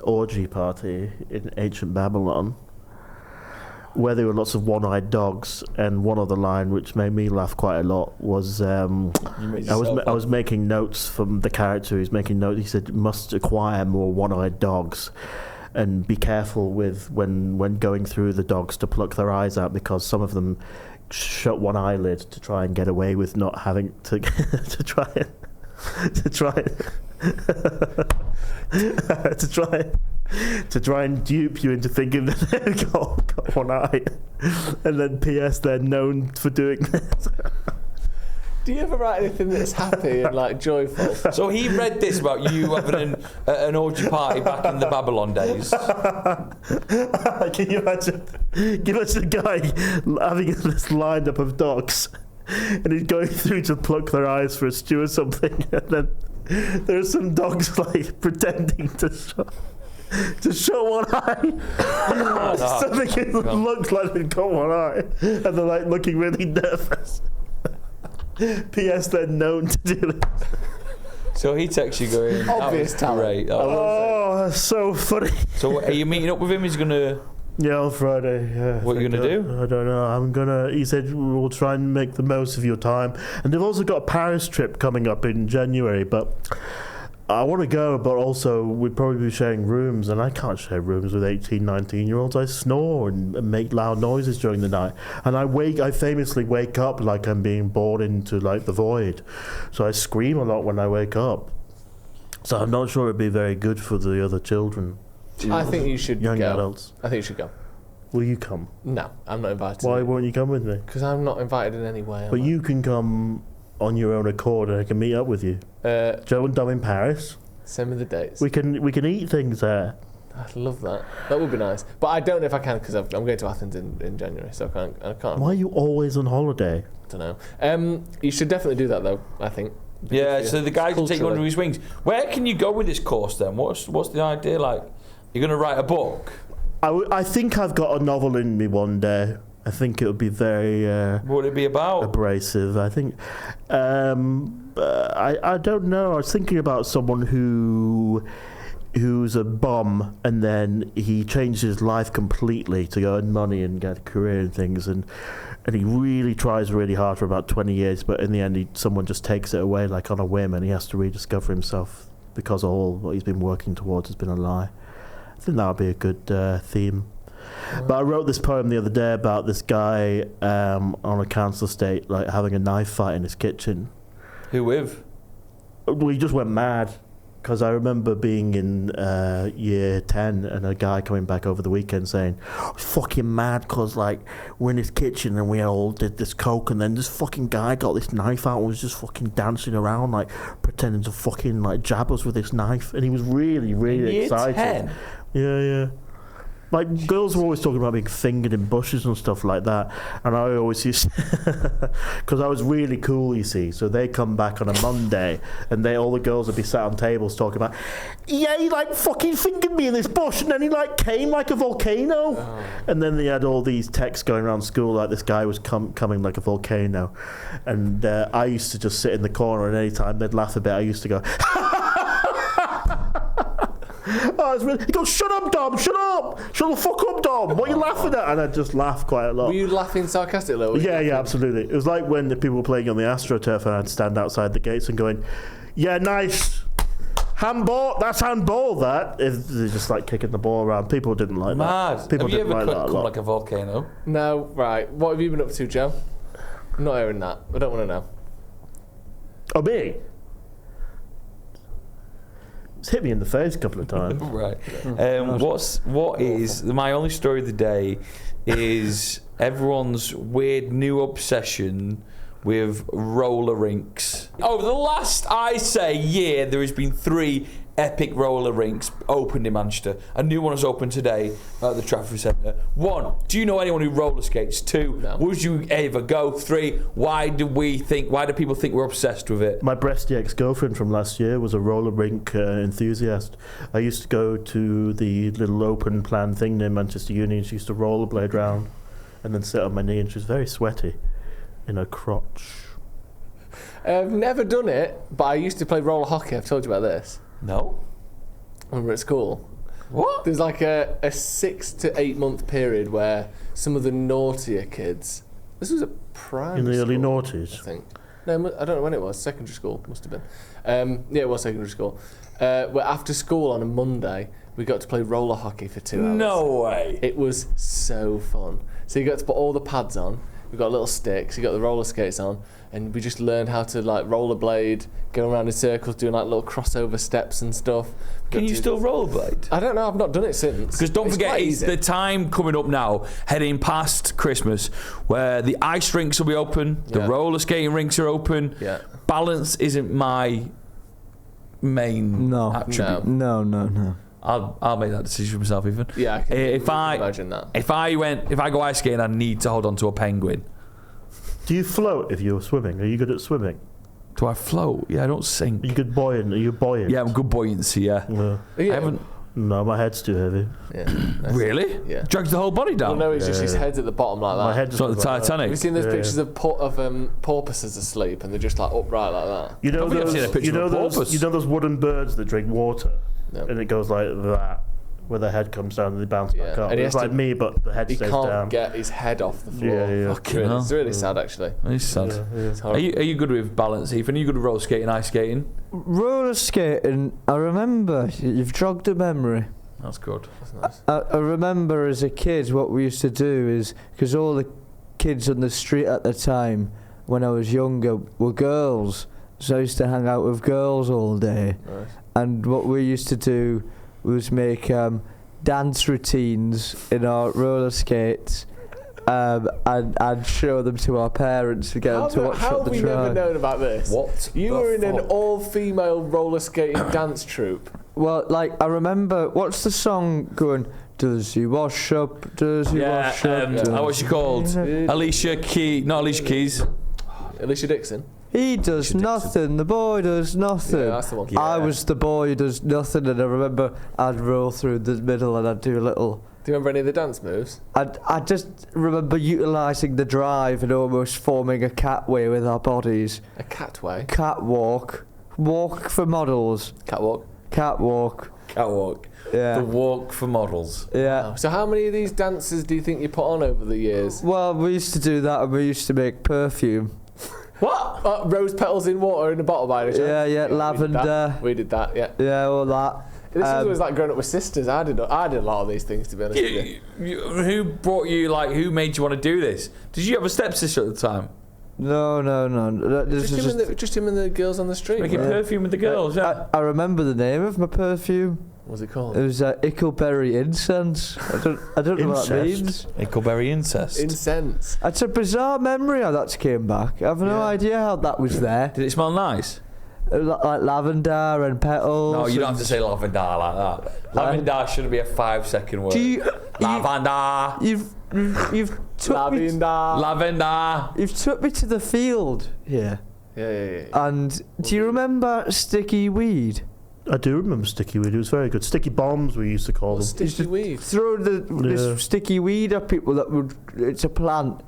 orgy party in ancient Babylon, where there were lots of one-eyed dogs, and one other line which made me laugh quite a lot was I was making notes from the character who's making notes. He said, "Must acquire more one-eyed dogs, and be careful with when going through the dogs to pluck their eyes out, because some of them shut one eyelid to try and get away with not having to try and dupe you into thinking that they've got one eye." And then P.S. they're known for doing this. Do you ever write anything that's happy and like joyful? So he read this about you having an orgy party back in the Babylon days. Can you imagine a guy having this lineup of dogs and he's going through to pluck their eyes for a stew or something, and then There's some dogs like pretending to show one eye. So they can look like they've got one eye, and they're like looking really nervous. P.S. They're known to do it. So he texts you going, obvious talent. Great. Oh, that's so funny. So are you meeting up with him? He's gonna. Yeah, on Friday. Yeah. What are you gonna do? I don't know. He said we'll try and make the most of your time, and they've also got a Paris trip coming up in January. But I want to go, but also we'd probably be sharing rooms, and I can't share rooms with 18, 19-year-olds. I snore and make loud noises during the night, and I famously wake up like I'm being bored into like the void, so I scream a lot when I wake up. So I'm not sure it'd be very good for the other children. I think you should young go. adults. I think you should go. Will you come? No, I'm not invited. Why won't you come with me? Because I'm not invited in any way. But you can come on your own accord, and I can meet up with you. Joe and Dom in Paris. Send me the dates. We can eat things there. I'd love that. That would be nice. But I don't know if I can because I'm going to Athens in January, so I can't. Why are you always on holiday? I don't know. You should definitely do that though. I think. Yeah. So the guys will take you under his wings. Where can you go with this course then? What's the idea like? You're going to write a book? I think I've got a novel in me one day. I think it would be very... what would it be about? Abrasive, I think. I don't know. I was thinking about someone who's a bum, and then he changed his life completely to earn money and get a career and things, and he really tries really hard for about 20 years, but in the end someone just takes it away like on a whim, and he has to rediscover himself because all what he's been working towards has been a lie. I think that would be a good theme. But I wrote this poem the other day about this guy on a council estate like having a knife fight in his kitchen. Who with? Well, he just went mad. Because I remember being in year 10 and a guy coming back over the weekend saying, I was fucking mad because like we're in his kitchen and we all did this coke, and then this fucking guy got this knife out and was just fucking dancing around like pretending to fucking like jab us with this knife, and he was really, really excited. Year 10? Yeah. Like, girls were always talking about being fingered in bushes and stuff like that. And I always used because I was really cool, you see. So they come back on a Monday, and all the girls would be sat on tables talking about, yeah, he, like, fucking fingered me in this bush, and then he, like, came like a volcano. Oh. And then they had all these texts going around school, like, this guy was coming like a volcano. And I used to just sit in the corner, and any time they'd laugh a bit, I used to go, oh, it's really... He goes, shut up, Dom, shut up! Shut the fuck up, Dom! What are you laughing at? And I'd just laugh quite a lot. Were you laughing sarcastically? Yeah, absolutely. It was like when the people were playing on the AstroTurf and I'd stand outside the gates and going, yeah, nice. Handball, that's handball, that. They're just like kicking the ball around. People didn't like that. People have you didn't ever like that come like a volcano? No, right. What have you been up to, Joe? I'm not hearing that. I don't want to know. Oh, me? It's hit me in the face a couple of times. Right. What is my only story of the day is everyone's weird new obsession with roller rinks. Over the last, I say, year, there has been 3 epic roller rinks opened in Manchester. A new one has opened today at the Trafford Centre. 1, do you know anyone who roller skates? 2, no. Would you ever go? 3, why do people think we're obsessed with it? My breasty ex-girlfriend from last year was a roller rink enthusiast. I used to go to the little open plan thing near Manchester Uni, and she used to rollerblade round and then sit on my knee, and she was very sweaty in her crotch. I've never done it, but I used to play roller hockey. I've told you about this. No. When we were at school. What? There's like a 6 to 8 month period where some of the naughtier kids. This was a primary in the school, early noughties, I think. No, I don't know when it was. Secondary school must have been. Yeah, it was secondary school. Where after school on a Monday, we got to play roller hockey for 2 hours. No way. It was so fun. So you got to put all the pads on. We got little sticks. You got the roller skates on, and we just learned how to like rollerblade, go around in circles, doing like little crossover steps and stuff. Can you still rollerblade? I don't know. I've not done it since. Because don't forget, it's the time coming up now, heading past Christmas, where the ice rinks will be open, the roller skating rinks are open. Yeah. Balance isn't my main attribute. No. I'll make that decision myself, even. Yeah, I can imagine that. If I go ice skating, I need to hold on to a penguin. Do you float if you're swimming? Are you good at swimming? Do I float? Yeah, I don't sink. Are you good buoyant? Are you buoyant? Yeah, I'm good buoyancy, yeah. I haven't... No, my head's too heavy. Yeah. Really? Yeah. Drags the whole body down? Well, no, it's just his head's at the bottom like that. My head just It's like the goes like that. Titanic. Have you seen those pictures of porpoises asleep and they're just like upright like that? You know I think I've seen a picture of a porpoise. you know those wooden birds that drink water, No. and it goes like that, where their head comes down and they bounce back up. And he It's has like to- me, but the head He stays can't down. get his head off the floor. Yeah. Fucking hell. It's really sad, actually. It's sad. It's Are horrible. you good with balance, Ethan? Are you good with roller skating, ice skating? Roller skating, I remember, you've jogged a memory. That's good. That's nice. I remember as a kid what we used to do is, because all the kids on the street at the time, when I was younger, were girls. So I used to hang out with girls all day. Nice. And what we used to do was make dance routines in our roller skates and show them to our parents to get them to watch How what have we the never try. known about this? What You the were in an fuck? all-female roller skating dance troupe. Well, like, I remember, what's the song going? Does he wash up? Does he wash up? What's she called? Alicia Keys. Not Alicia Keys. Alicia Dixon. He does nothing, the boy does nothing. Yeah, that's the one. I was the boy who does nothing, and I remember I'd roll through the middle and I'd do a little... Do you remember any of the dance moves? I just remember utilising the drive and almost forming a catway with our bodies. A catway. Catwalk. Walk for models. Catwalk. Catwalk. Catwalk. Yeah. The walk for models. Yeah. Oh, so how many of these dances do you think you put on over the years? Well, we used to do that and we used to make perfume. What? Rose petals in water in a bottle by any chance? Yeah, lavender. We did that, yeah. Yeah, all that. This was always like growing up with sisters. I did a lot of these things, to be honest with you. Who brought you, who made you want to do this? Did you have a stepsister at the time? No. This Just is him and the girls on the street. Making perfume with the girls, yeah. I remember the name of my perfume. What's it called? It was Ickleberry Incense. I don't know what that means. Ickleberry incest. Incense. It's a bizarre memory how that came back. I have no idea how that was there. Did it smell nice? Like lavender and petals. No, you don't have to say lavender like that. Lavender should be a 5-second word. Do you, lavender. you've took me. Lavender. You've took me to the field here. Yeah. And do you remember sticky weed? I do remember sticky weed. It was very good. Sticky bombs, we used to call them. Sticky weed. Throw this sticky weed at people that would. It's a plant.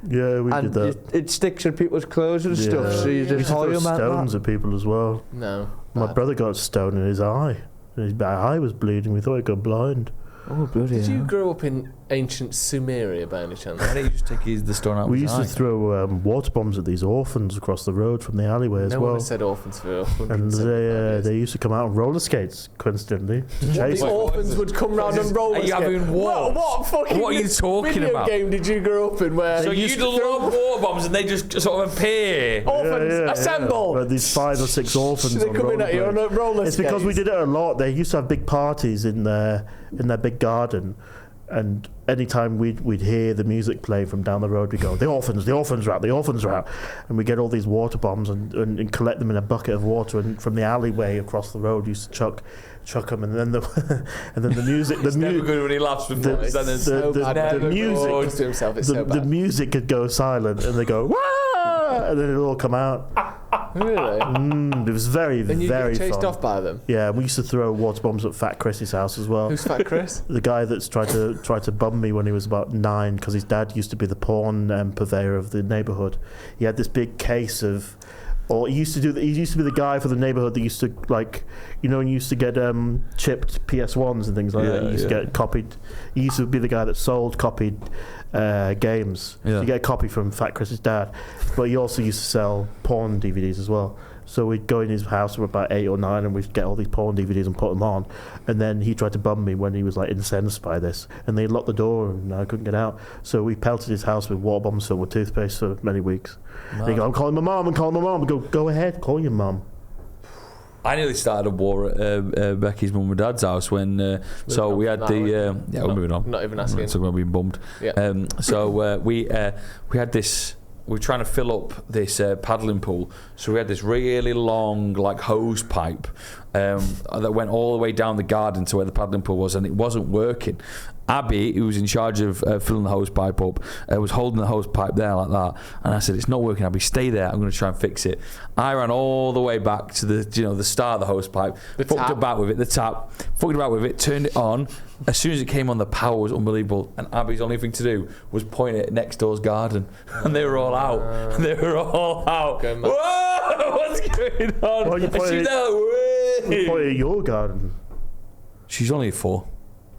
Yeah, we And did that. it sticks in people's clothes and stuff. So you We just used to hoy throw them at stones that. at people as well. No. My bad. brother got a stone in his eye. His eye was bleeding. We thought he'd gone blind. Oh bloody Did hell. you grow up in ancient Sumeria by any chance? Why don't you just take the stone out We of used his to eye? throw water bombs at these orphans across the road from the alleyway as No one well. has said orphans for And 175 years. they used to come out on roller skates constantly. to chase The them. orphans would come round and roller Are you skate. having What fucking What are you talking video about? game did you grow up in where So they you'd used to throw lob water bombs and they just sort of appear. orphans assemble? But these 5 or 6 orphans They're on coming at you on rollerblades. a roller It's because we skates. did it a lot. They used to have big parties in their big garden, and anytime we'd hear the music play from down the road, we go, the orphans are out, and we get all these water bombs and collect them in a bucket of water, and from the alleyway across the road, we used to chuck them, and then the music, It's never good when he laughs with the- voice. Then it's the- the- never the music- good. to himself, it's so the bad. music could go silent, and they go, wah, and then it'll all come out. Really? It was very, And you very get chased fun. off by them? Yeah, we used to throw water bombs at Fat Chris's house as well. Who's Fat Chris? The guy that's tried to bum me when he was about 9, because his dad used to be the porn purveyor of the neighbourhood. He had this big case of, or he used to be the guy for the neighbourhood that used to, like, you know, and used to get chipped PS1s and things like that. He used to get copied. He used to be the guy that sold copied games. Yeah. So you get a copy from Fat Chris's dad, but he also used to sell porn DVDs as well. So we'd go in his house when we were about 8 or 9, and we'd get all these porn DVDs and put them on. And then he tried to bum me when he was like incensed by this, and they locked the door and I couldn't get out. So we pelted his house with water bombs filled with toothpaste for many weeks. And he go, I'm calling my mum. We go ahead, call your mum. I nearly started a war at Becky's mum and dad's house when. So we had the. We're moving on. Not even asking. So we're being bummed. Yeah. So we had this. We were trying to fill up this paddling pool, so we had this really long hose pipe, that went all the way down the garden to where the paddling pool was, and it wasn't working. Abby, who was in charge of filling the hose pipe up, was holding the hose pipe there like that, and I said, "It's not working, Abby. Stay there. I'm going to try and fix it." I ran all the way back to the start of the hose pipe, fucked about with it, the tap, fucked about with it, turned it on. As soon as it came on, the power was unbelievable, and Abby's only thing to do was point it at next door's garden, and they were all out. They were all out. Whoa! What's going on? Well, you pointed at your garden. She's only a 4.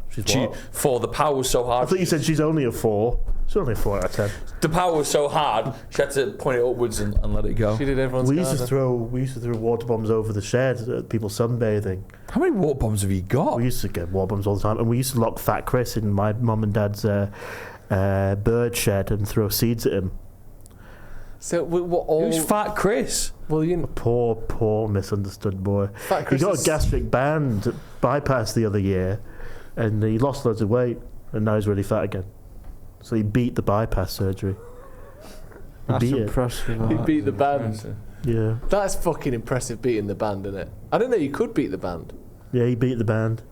She's 4. The power was so hard. I thought you said she's only a 4. She's only a 4 out of 10. The power was so hard, she had to point it upwards and let it go. She did everyone's We used to throw water bombs over the shed at people sunbathing. How many water bombs have you got? We used to get water bombs all the time, and we used to lock Fat Chris in my mum and dad's bird shed and throw seeds at him. So who's Fat Chris? Well, Poor misunderstood boy. Fat Chris He got a gastric band bypass the other year, and he lost loads of weight, and now he's really fat again. So he beat the bypass surgery. That's impressive. He beat the band. Yeah. That's fucking impressive, beating the band, isn't it? I didn't know you could beat the band. Yeah, he beat the band.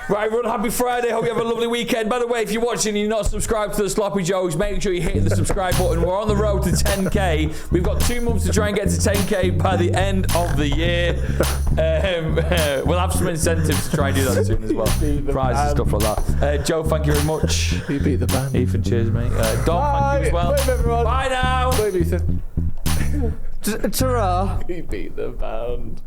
Right, everyone, happy Friday. Hope you have a lovely weekend. By the way, if you're watching and you're not subscribed to the Sloppy Joes, make sure you hit the subscribe button. We're on the road to 10k. We've got 2 months to try and get to 10k by the end of the year. We'll have some incentives to try and do that soon as well. Prizes and stuff like that. Joe, thank you very much. You beat the band. Ethan, cheers, mate. Dom, thank you as well. Bye, everyone. Bye now. Bye, Ethan. Ta-ra. He beat the band.